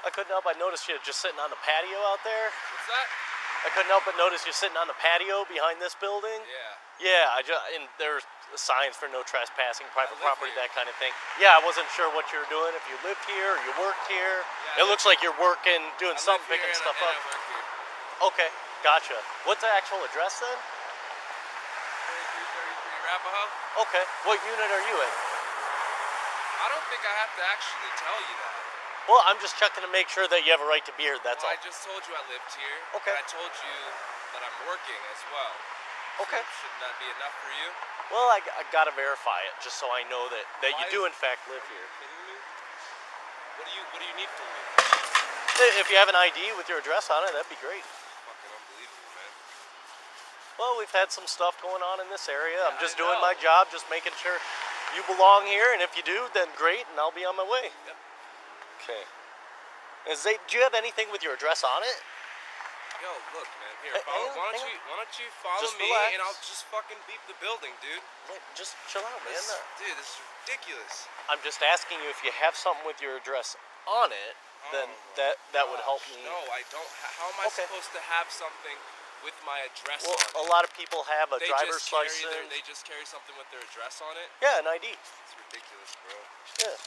I couldn't help but notice you just sitting on the patio out there. What's that? I couldn't help but notice you sitting on the patio behind this building. Yeah. Yeah, and there's signs for no trespassing, private property, here. that kind of thing. Yeah, I wasn't sure what you were doing, if you lived here or you worked here. Yeah, it looks like you're working, doing something, picking stuff up. I work here. Okay, gotcha. What's the actual address then? 3333 Arapaho. Okay, what unit are you in? I don't think I have to actually tell you that. Well, I'm just checking to make sure that you have a right to be here, that's all. I just told you I lived here. Okay. And I told you that I'm working as well. Okay. So shouldn't that be enough for you? Well, I gotta verify it, just so I know that you do in fact live here. Are you kidding me? What do you need from me? If you have an ID with your address on it, that'd be great. Fucking unbelievable, man. Well, we've had some stuff going on in this area. Yeah, I'm just I doing know. my job, just making sure you belong here, and if you do, then great, and I'll be on my way. Yep. Okay. Do you have anything with your address on it? Yo, look, man. Here, Hey, why don't you follow Just me relax. and I'll just fucking beep the building, dude. Just chill out, man. Dude, this is ridiculous. I'm just asking you if you have something with your address on it, then that would help me. No, I don't. How am I supposed to have something with my address Well, on it? a lot of people have a driver's license. They just carry something with their address on it? Yeah, an ID. It's ridiculous, bro. Yeah.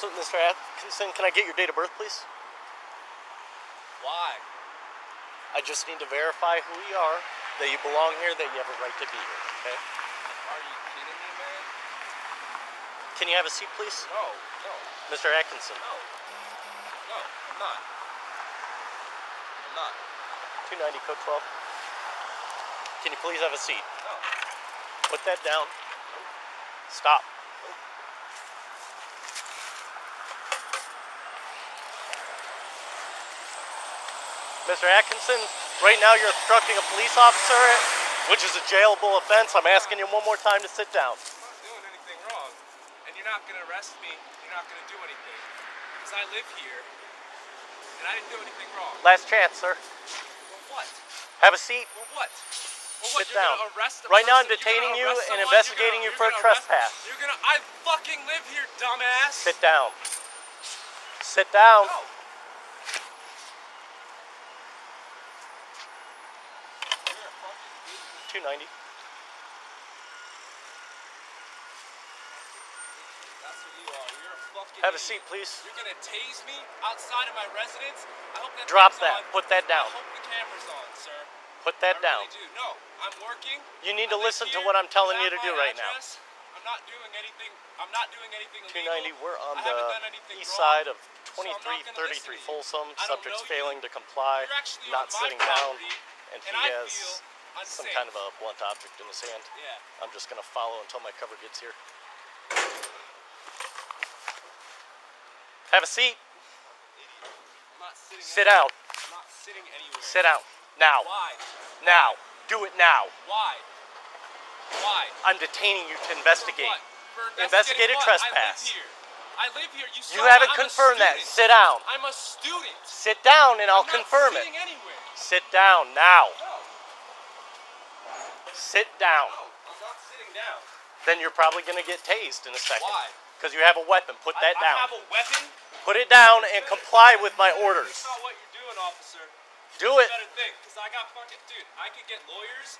So, Mr. Atkinson, can I get your date of birth, please? Why? I just need to verify who you are, that you belong here, that you have a right to be here, okay? Are you kidding me, man? Can you have a seat, please? No. Mr. Atkinson. No, I'm not. I'm not. 290 code 12. Can you please have a seat? No. Put that down. Stop. Mr. Atkinson, right now you're obstructing a police officer, which is a jailable offense. I'm asking you one more time to sit down. I'm not doing anything wrong. And you're not going to arrest me. You're not going to do anything. Because I live here. And I didn't do anything wrong. Last chance, sir. Well, what? Have a seat. Well, what? Sit down. Arrest right now I'm detaining you and investigating you for a trespass. I fucking live here, dumbass. Sit down. Sit down. No. 290. That's what you are. You're a fucking Have a idiot. seat, please. You're gonna tase me outside of my residence? I hope that Drop thing's that. on. Put that down. I hope the camera's on, sir. Put that I down. really do. No, I'm working. You need to I live listen here. to what I'm telling you Have to do my right now. address. I'm not doing anything. I'm not doing anything 290, illegal. we're on I haven't the done anything east wrong, side of so I'm not gonna 2333 listen to you. Folsom. I don't Subject's know you. failing to comply, You're actually not on my sitting down, property, and he and I has feel some unsafe. kind of a blunt object in his hand. Yeah. I'm just going to follow until my cover gets here. Have a seat. I'm not sitting Sit anywhere. down. I'm not sitting anywhere. Sit down. Now. Why? Now. Do it now. Why? Why? I'm detaining you to investigate. For what? For Investigated what? trespass. I live here. You You haven't I'm a confirmed that. student. Sit down. I'm a student. Sit down and I'll I'm not confirm it. sitting anywhere. Sit down now. No. Sit down. No, I'm not sitting down. Then you're probably going to get tased in a second. Why? Because you have a weapon. Put that down. I have a weapon. Put it down and comply with my orders. That's not what you're doing, officer. Do it. You better think, because I got fucking... Dude, I could get lawyers,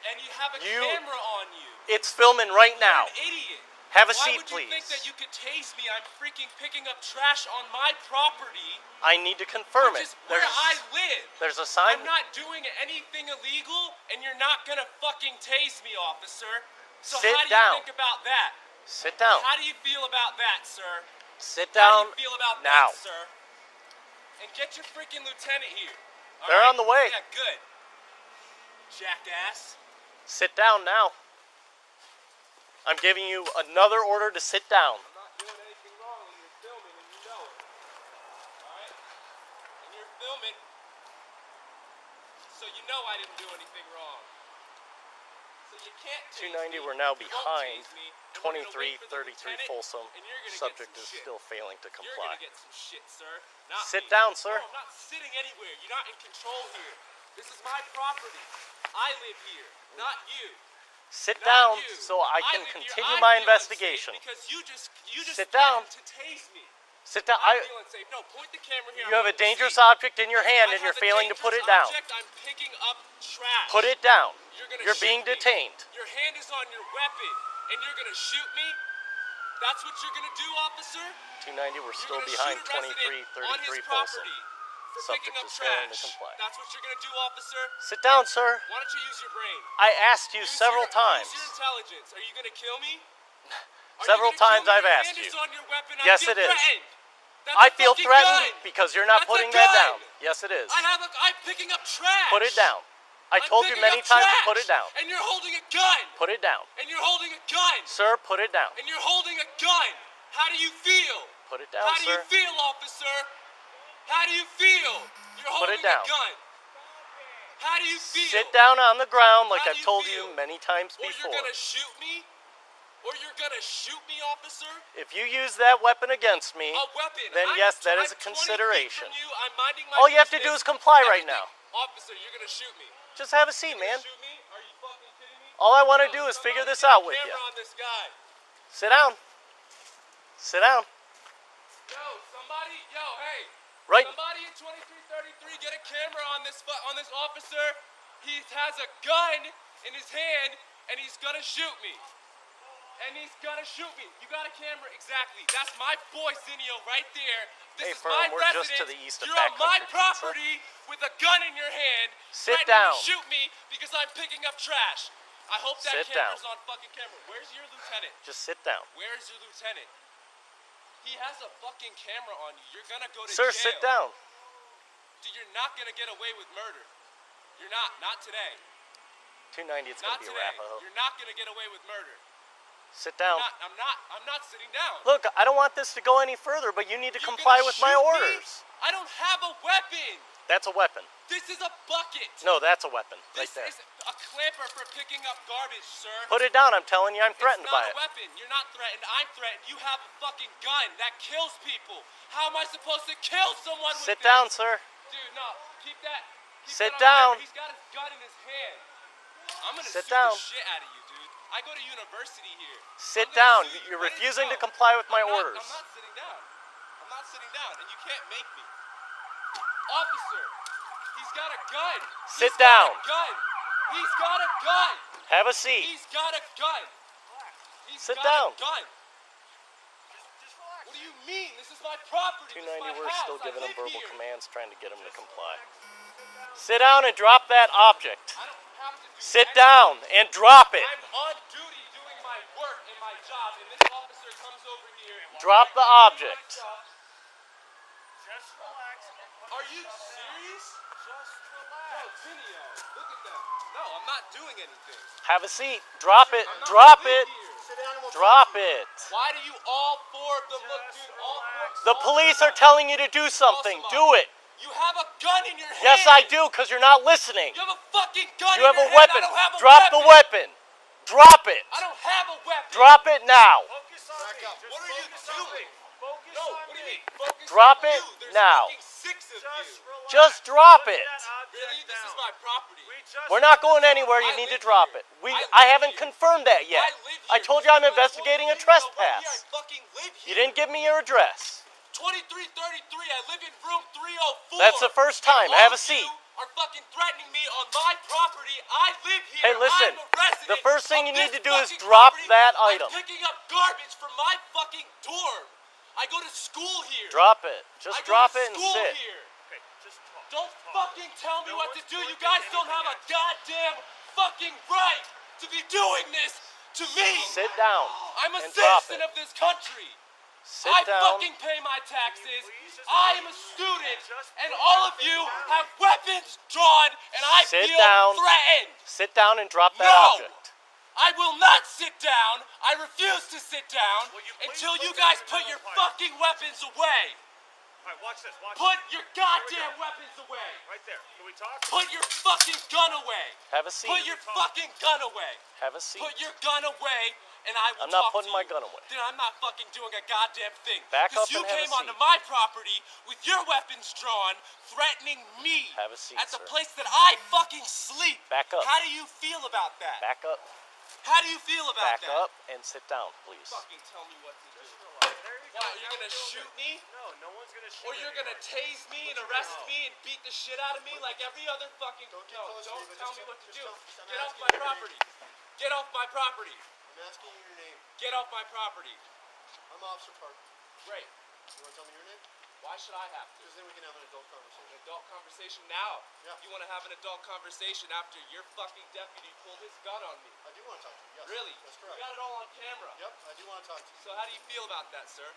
and you have a You- camera on you. It's filming right now. You're an idiot. Have a Why seat, would you think please. that you could tase me? I'm freaking picking up trash on my property, I need to confirm which it. is where I live. There's a sign. I'm not doing anything illegal, and you're not gonna fucking tase me, officer. So Sit how do down. you think about that? Sit down. How do you feel about that, sir? Sit How down do you feel about now. that, sir? And get your freaking lieutenant here. All They're right? on the way. Yeah, good. Jackass. Sit down now. I'm giving you another order to sit down. I'm not doing anything wrong, and you're filming, and you know it. All right? And you're filming, so you know I didn't do anything wrong. So you can't tase 290, me, we're now you won't behind tase me, and we're gonna wait for the 2333 lieutenant, Folsom. and you're gonna Subject get is some shit. still failing to You're comply. gonna get some shit, sir. Not Sit me. down, sir. No, I'm not sitting anywhere. You're not in control here. This is my property. I live here, not you. Sit Not down you. so I can live here. continue I my feel investigation. unsafe because you just Sit down. threatened to tase me. Sit down. I feel unsafe. No, point the camera here. You have a I'm going to dangerous see. object in your hand I and you're have a failing to put it dangerous down. object. I'm picking up trash. Put it down. You're being shoot me. detained. Your hand is on your weapon, and you're gonna shoot me? That's what you're gonna do, officer? 290, we're still You're gonna behind shoot a resident on his 2333 Folsom. property for Subject picking up is failing to trash. comply. That's what you're gonna do, officer? Sit down, sir. Why don't you use your brain? I asked you several times. Use your intelligence. Are you gonna kill me? Several times I've asked you. Your hand is on your weapon. Yes, I feel it is. threatened. That's I a feel fucking threatened gun. because you're not That's a putting that gun. down. Yes, it is. I'm picking up trash. Put it down. I I'm told you picking many up times to trash, put it down. And you're holding a gun. Put it down. And you're holding a gun. Sir, put it down. And you're holding a gun. How do you feel? Put it down, How do sir. you feel, officer? How do you feel? You're Put holding it down. a gun. How do you feel? Sit down on the ground like How do I've you told feel? you many times Or before. you're gonna shoot me? Or you're gonna shoot me, officer? If you use that weapon against me, A weapon. then I'm yes, that is a 20 feet consideration. From you. I'm minding my All you have to do business. is comply right Everything- now. Officer, you're gonna shoot me. Just have a seat, You're man. gonna shoot me? Are you fucking kidding me? All I want to Yo, do is somebody figure this get a out with you. camera on this guy. Sit down. Sit down. Hey. Right. Somebody in 2333, get a camera on this officer. He has a gun in his hand, and he's gonna shoot me. You got a camera? Exactly. That's my boy, Zinio, right there. This Hey, is Fern, my we're residence. just to the east of You're on my Backcountry Pizza. property with a gun in your hand. Sit threatening down. to shoot me because I'm picking up trash. I hope that Sit camera's down. on fucking camera. Where's your lieutenant? Just sit down. Where's your lieutenant? He has a fucking camera on you. You're gonna go to Sir, jail. sit down. Dude, you're not gonna get away with murder. You're not. Not today. 290, it's going Not to be today. Arapahoe. You're not gonna get away with murder. Sit down. I'm not sitting down. Look, I don't want this to go any further, but you need to You're comply gonna with my shoot me? orders. I don't have a weapon. That's a weapon. This is a bucket. No, that's a weapon. Right This there. is a clamper for picking up garbage, sir. Put it down. I'm telling you, I'm threatened It's by not it. a weapon. You're not threatened. I'm threatened. You have a fucking gun that kills people. How am I supposed to kill someone with Sit this? down, sir. Dude, no. Keep that. Sit that on down. camera. He's got his gun in his hand. I'm gonna Sit sue down. the shit out of you, dude. I go to university here. Sit I'm gonna down. sue you. You're Ready refusing to go. comply with my I'm not- orders. I'm not sitting down. I'm not sitting down, and you can't make me. Officer, he's got a gun. Sit He's down. Got a gun. He's got a gun. Have a seat. He's got a gun. He's Sit got down. a gun. Just relax. What do you mean? This is my property. 290, this is we're my house. still giving I him live verbal here. commands, trying to get him to comply. Sit down and drop that object. I don't have to do Sit anything. down and drop it. I'm on duty doing my work and my job, and this officer comes over here. Drop the I'm doing my object. job. Just relax. Are you serious? Just relax. No, Zinio, look at them. No, I'm not doing anything. Have a seat. Drop it. I'm not Drop live it. here. Drop it. Why do you all four of them look, dude? All four. The police are telling you to do something. Do it. You have a gun in your hand. Yes, I do, because you're not listening. You have a fucking gun You in have your a hand. weapon. I don't have a Drop the weapon. Drop it. I don't have a weapon. Drop it now. Focus on me. Just What are you focus on doing? me. Focus No, on what do you me. mean? Focus Drop on it you. There's now. fucking 6 of Just you. relax. Just drop Put it. that object Really? This is down. my property. We just We're not going anywhere. You I need to live drop here. it. I I haven't live here. confirmed that yet. I live here. I told you I'm This is my investigating a fucking video right trespass. here. I fucking live here. You didn't give me your address. 2333. I live in room 304. That's the first time. And Have all a seat. You are fucking threatening me on my property. I live here. Hey, listen. I'm a resident The first thing of you need this to do is fucking drop property. that I'm item. picking up garbage from my fucking dorm. I go to school here. Drop it. I Just go drop to it and school sit. Here. Okay, just talk. Don't Talk. fucking tell me No what to one's do. going You to guys do don't have a anything. goddamn fucking right to be doing this to me. Sit down I'm a and drop citizen it. of this country. Sit I down. fucking pay my taxes. please just I am a student, and all of you have weapons drawn, and I Sit feel down. threatened. Sit down and drop that No! object. I will not sit down. I refuse to sit down Will you please until you put guys that put gun your away? fucking weapons away. Alright, watch this. Watch Put this. your goddamn weapons away. Right there. Can we talk? Put your fucking gun away. Have a seat. Put your fucking gun away. Have a seat. Put your gun away, and I will I'm not talk putting to my you. gun away. Then I'm not fucking doing a goddamn thing. Back up you and have a came onto seat. my property with your weapons drawn, threatening me Have a seat, at the sir. place that I fucking sleep. Back up. How do you feel about that? Back up. How do you feel about Back that? up and sit down, please. Fucking tell me what to do. There you go. What, you're Now gonna we're doing shoot it. me? No one's gonna shoot Or you're gonna tase me and arrest me and beat the shit out of me like every other fucking... Don't get No, close to don't me, but tell just- me what to just do. I'm Get off asking my you your property. Get off my property. I'm asking you your name. Get off my property. I'm Officer Parker. Great. You want to tell me your name? Why should I have to? Because then we can have an adult conversation. An adult conversation now. Yeah. You want to have an adult conversation after your fucking deputy pulled his gun on me. I do want to talk to you. Yes. Really? That's You correct. got it all on camera. Yep, I do want to talk to you. So how do you feel about that, sir?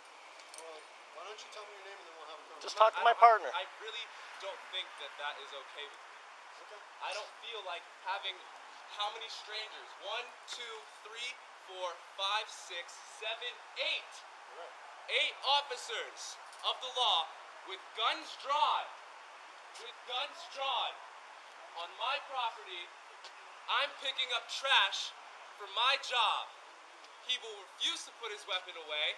Well, why don't you tell me your name and then we'll have a conversation. Just talk to my I partner. I really don't think that that is okay with me. Okay. I don't feel like having how many strangers? 1, 2, 3, 4, 5, 6, 7, 8. You're right. 8 officers of the law with guns drawn. With guns drawn on my property. I'm picking up trash for my job. He will refuse to put his weapon away.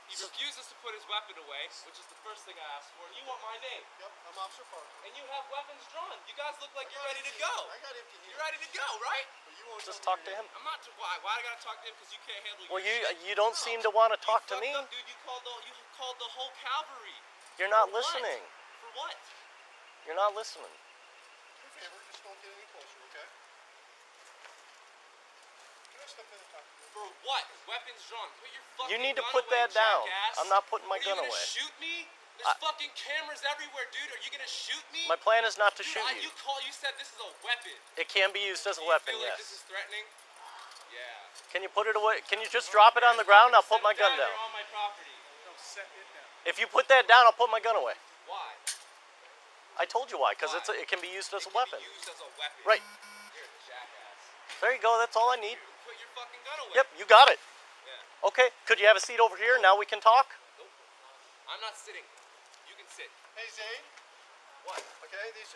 He refuses to put his weapon away, which is the first thing I asked for. And you want my name. Yep, I'm Officer Parker. And you have weapons drawn. You guys look like I you're got ready to empty- go. I got empty hands. You're ready to go, right? But you won't Just tell talk me to your him. name. I'm not. Why do I gotta talk to him? Because you can't handle Well, your shit. you don't seem to want to talk you to me. Up, dude. You called the whole cavalry. You're not For what? listening. For what? You're not listening. Do me a favor, just don't get any closer, okay? Can I step in and talk to you? For what? Weapons drawn. Put your fucking You need to gun put away, that down. jackass. I'm not putting my Are gun you gonna away. shoot me? There's fucking cameras everywhere, dude. Are you gonna shoot me? My plan is not to Dude, shoot you. You said this is a weapon. It can be used as a Do weapon, you feel like this is yes. threatening? Yeah. Can you put it away? Can you just drop it on the ground? I'll put my gun down. You're on my property. No, set it down. If you put that down, I'll put my gun away. Why? I told you why, because Why? it can be used as a It can weapon. be used as a weapon. Right. You're a jackass. There you go. That's all I need. Put your fucking gun away. Yep, you got it. Yeah. Okay, could you have a seat over here? Now we can talk. Nope. I'm not sitting. You can sit. Hey, Zayd. What? Okay, these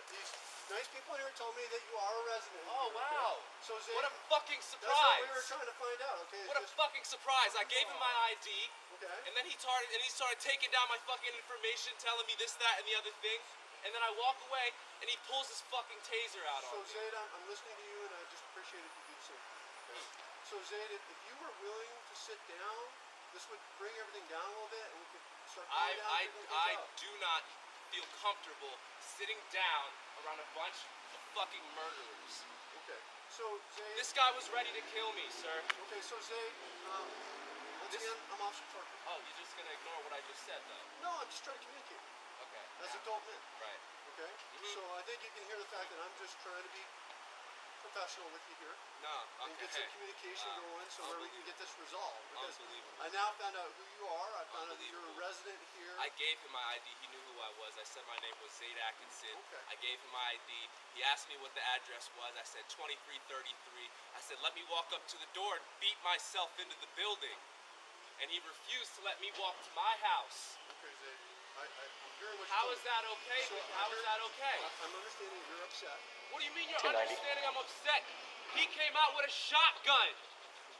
nice people here told me that you are a resident. Oh, here, wow. Okay? So, Zayd, What a fucking that's what we were surprise. trying to find out, okay? What a Just- fucking surprise. I gave him my ID, Okay. and then he started taking down my fucking information, telling me this, that, and the other thing. And then I walk away, and he pulls his fucking taser out So, on me. Zayd, I'm listening to you, and I just appreciate if you do the same. Okay? So, Zayd, if you were willing to sit down, this would bring everything down a little bit, and we could start going down I figuring things out. do not feel comfortable sitting down around a bunch of fucking murderers. Okay. So, Zayd. This guy was ready to kill me, sir. Okay, so Zayd, once This- again, I'm Officer Parker. Oh, you're just gonna ignore what I just said, though. No, I'm just trying to communicate Okay. as yeah, adult men. Right. Okay. So I think you can hear the fact that I'm just trying to be professional with you here No. and get some Okay. communication going so where we can get this resolved. Because Unbelievable. I now found out who you are. I found out that you're a Unbelievable. resident here. I gave him my ID. He knew who I was. I said my name was Zayd Atkinson. Okay. I gave him my ID. He asked me what the address was. I said 2333. I said, let me walk up to the door and beat myself into the building. And he refused to let me walk to my house. Okay, Zayd. I'm hearing what How you're is that okay? So How is that okay? I'm understanding you're upset. What do you mean you're 290. understanding I'm upset? He came out with a shotgun.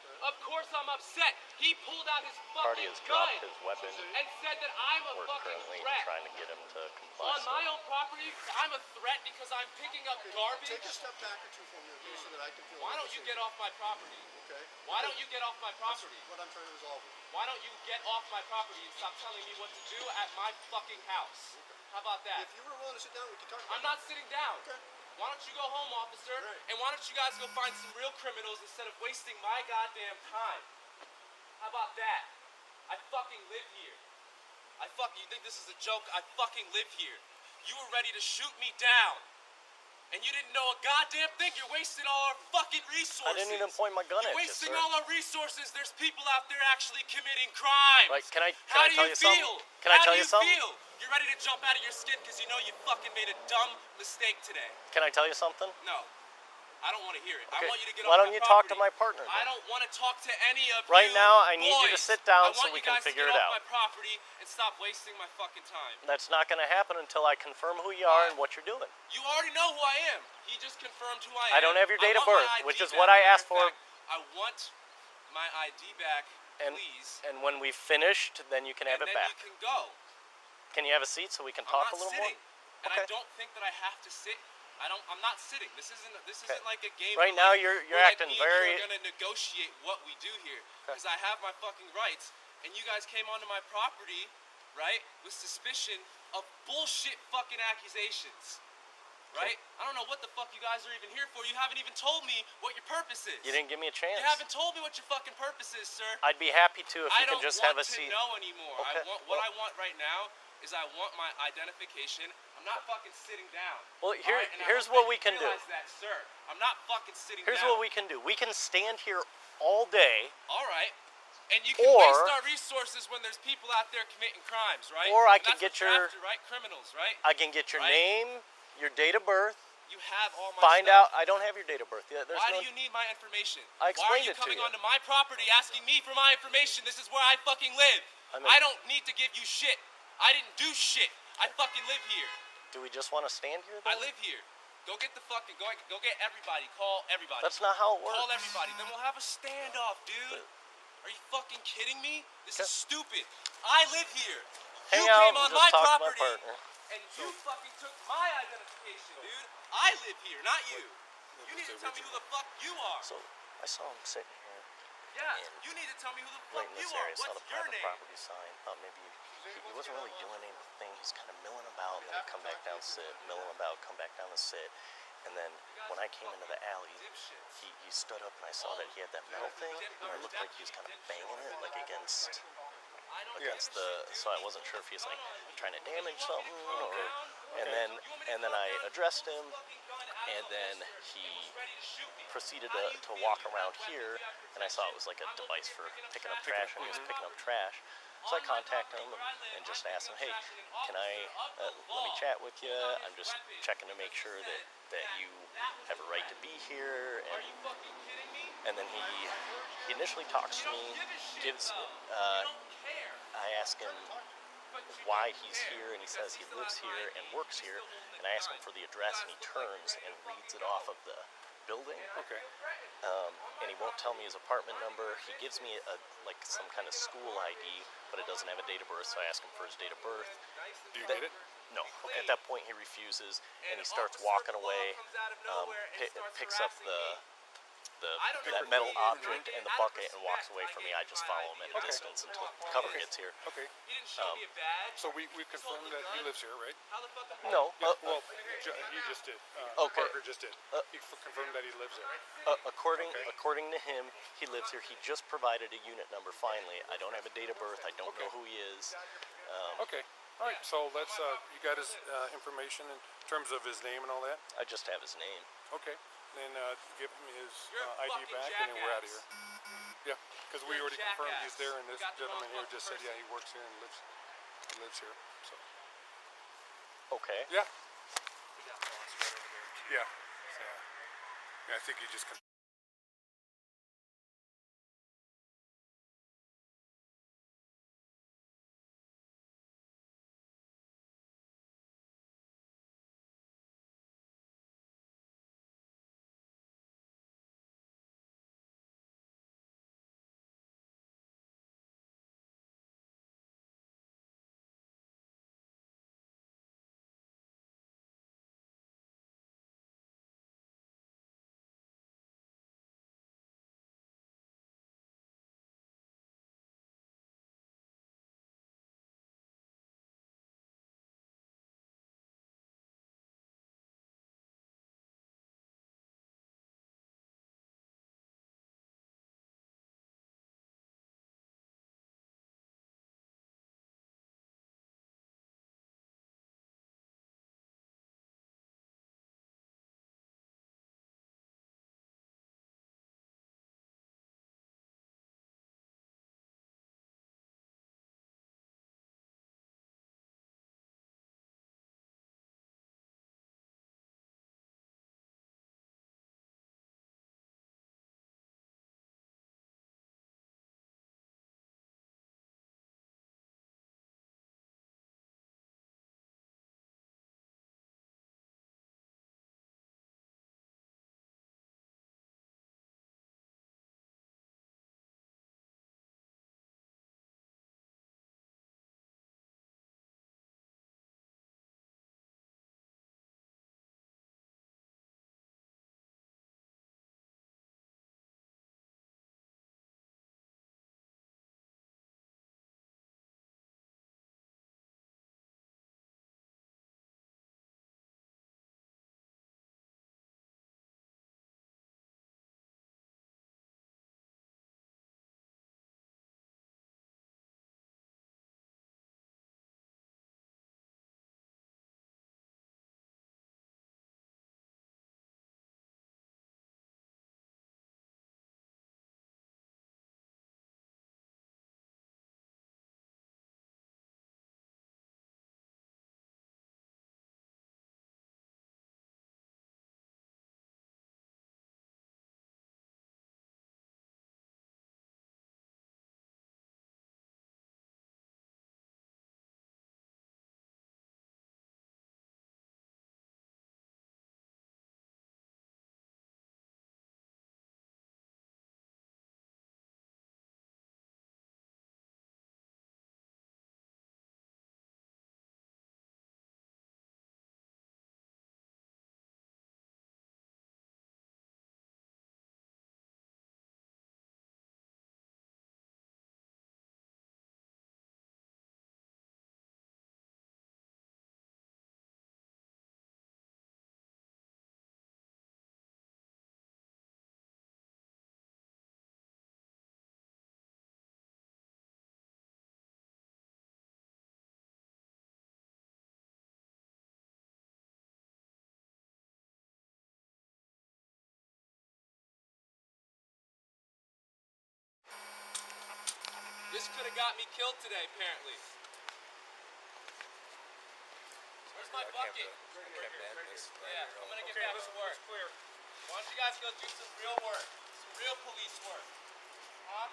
Okay. Of course I'm upset. He pulled out his Party fucking has gun dropped his weapon. and said that I'm a We're fucking currently threat. trying to get him to comply. On my own property, I'm a threat because I'm picking up garbage. Take a step back or two for me, okay, so that I can feel. Why don't you get off my property? Okay. Why don't you get off my That's property? what I'm trying to resolve. Why don't you get off my property and stop telling me what to do at my fucking house? How about that? If you were willing to sit down, we could talk about I'm not sitting down. Okay. Why don't you go home, officer? Right. And why don't you guys go find some real criminals instead of wasting my goddamn time? How about that? I fucking live here. You think this is a joke? I fucking live here. You were ready to shoot me down. And you didn't know a goddamn thing. You're wasting all our fucking resources. I didn't even point my gun You're at you, wasting sir. all our resources. There's people out there actually committing crimes. Right, can I How do tell you you something? feel? Can I How tell do you something? Feel? You're ready to jump out of your skin because you know you fucking made a dumb mistake today. Can I tell you something? No. I don't want to hear it. Okay. I want you to get Why off don't my you talk to property. my partner? I don't want to talk to any of Right you. now, I need you to boys. sit down I so want we you can guys figure to it get out. off my property and stop wasting my fucking time. That's not going to happen until I confirm who you are Why? and what you're doing. You already know who I am. He just confirmed who I am. I don't have your date of want birth, my which ID is what I back. asked Matter for. of fact, I want my ID back, And please. and when we've finished, then you can have and it then back. you can go. Can you have a seat so we can I'm talk not a little sitting. more? And Okay. I don't think that I have to sit. I'm not sitting. This isn't like a game. Right where, now, like, you're where, like, acting me and very. you are gonna negotiate what we do here, because I have my fucking rights, and you guys came onto my property, right, with suspicion of bullshit fucking accusations, right? I don't know what the fuck you guys are even here for. You haven't even told me what your purpose is. You didn't give me a chance. You haven't told me what your fucking purpose is, sir. I'd be happy to if I you don't can just want have a to seat. know anymore. Okay, What well- I want right now is I want my identification. I'm not fucking sitting down. Well, all right? And I here's hope what that we you can do. realize that, sir. I'm not fucking sitting Here's down. what we can do. We can stand here all day, All right. And you can Or- waste our resources when there's people out there committing crimes, right? Or I And can that's get what you're your- after, right? Criminals, right? I can get your Right. name, your date of birth, You have all my find stuff. out. I don't have your date of birth yet. There's Why no. do you need my information? I Why are explained you it to coming you. onto my property asking me for my information? This is where I fucking live. I mean- I don't need to give you shit. I didn't do shit. I fucking live here. Do we just want to stand here? I Then? live here. Go get the fucking go get everybody. Call everybody. That's not how it works. Call everybody. Then we'll have a standoff, dude. Are you fucking kidding me? This is stupid. I live here. Hang you out came and on just my talk to my property partner. and you fucking took my identification, dude. I live here, not you. You need to tell me who the fuck you are. So I saw him sitting here Yeah, and you need to tell me who the right fuck in you this are. area. Saw the What's your private name? property sign. Thought maybe he wasn't really doing anything. He's kind of milling about, and then he'd come back down, sit, milling about, come back down and sit. And then when I came into the alley, he stood up and I saw that he had that metal thing, and it looked like he was kind of banging it like against the. So I wasn't sure if he was like trying to damage something, or. And then I addressed him, and then he proceeded to walk around here, and I saw it was like a device for picking up trash, and he was picking up trash. So I contacted him and just asked him, hey, can I let me chat with you? I'm just checking to make sure that you have a right to be here. And then he initially talks to me, I ask him why he's here, and he says he lives here and works here, and I ask him for the address, and he turns and reads it off of the building. Okay. And he won't tell me his apartment number. He gives me like some kind of school ID, but it doesn't have a date of birth, so I ask him for his date of birth. Do you get it? No. At that point, he refuses, and he starts walking away, picks up that metal object and the bucket and walks away from me. I just follow him at a distance until cover gets here. Okay. He didn't show me a badge. So we confirmed that he lives here, right? How the fuck am I? No. Well, he just did. Okay. Parker just did. He confirmed that he lives there. According to him, he lives here. He just provided a unit number. Finally, I don't have a date of birth. I don't know who he is. Okay. All right. So let's. You got his information in terms of his name and all that. I just have his name. Okay. Then give him his You're a ID fucking back, and then we're out of jackass. here. Yeah, because we You're a already confirmed he's jackass. there, and this You got the gentleman wrong here just said, fucking yeah, he works here and lives here. So Okay. yeah, yeah. I think he just. This could have got me killed today, apparently. Where's my bucket? Yeah, I'm gonna get back to work. Clear. Why don't you guys go do some real work? Some real police work. Huh?